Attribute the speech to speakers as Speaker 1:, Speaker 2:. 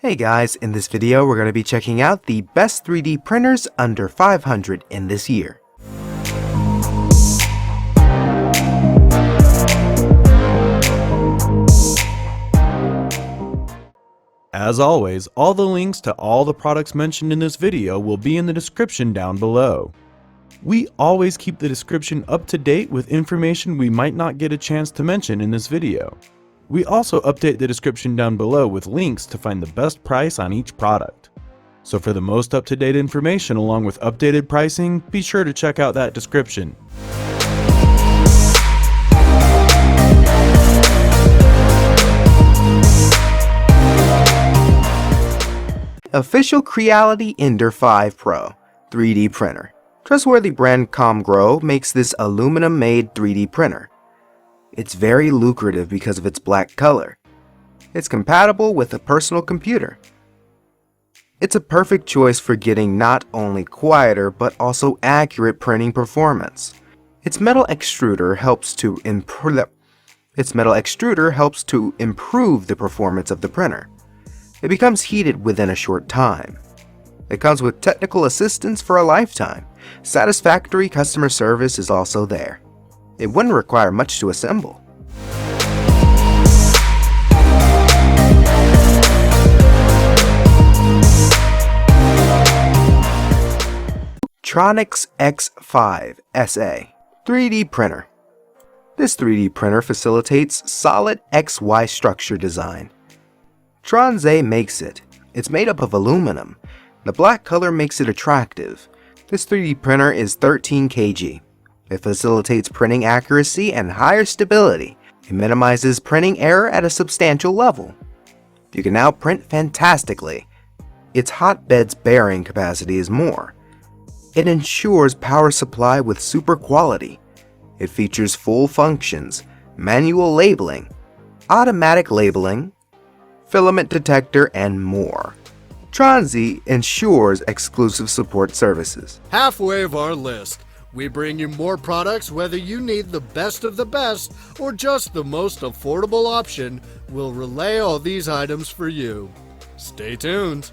Speaker 1: Hey guys, in this video we're going to be checking out the best 3D printers under 500 in this year.
Speaker 2: As always, all the links to all the products mentioned in this video will be in the description down below. We always keep the description up to date with information we might not get a chance to mention in this video. We also update the description down below with links to find the best price on each product. So for the most up-to-date information along with updated pricing, be sure to check out that description.
Speaker 1: Official Creality Ender 5 Pro 3D printer. Trustworthy brand ComGrow makes this aluminum-made 3D printer. It's very lucrative because of its black color. It's compatible with a personal computer. It's a perfect choice for getting not only quieter but also accurate printing performance. Its metal extruder helps to improve the performance of the printer. It becomes heated within a short time. It comes with technical assistance for a lifetime. Satisfactory customer service is also there. It wouldn't require much to assemble. TRONXY X5 SA 3D printer. This 3D printer facilitates solid XY structure design. TRONXY makes it. It's made up of aluminum. The black color makes it attractive. This 3D printer is 13 kg. It facilitates printing accuracy and higher stability. It minimizes printing error at a substantial level. You can now print fantastically. Its hotbed's bearing capacity is more. It ensures power supply with super quality. It features full functions, manual labeling, automatic labeling, filament detector, and more. TRONXY ensures exclusive support services.
Speaker 3: Halfway of our list. We bring you more products whether you need the best of the best or just the most affordable option. We'll relay all these items for you. Stay tuned.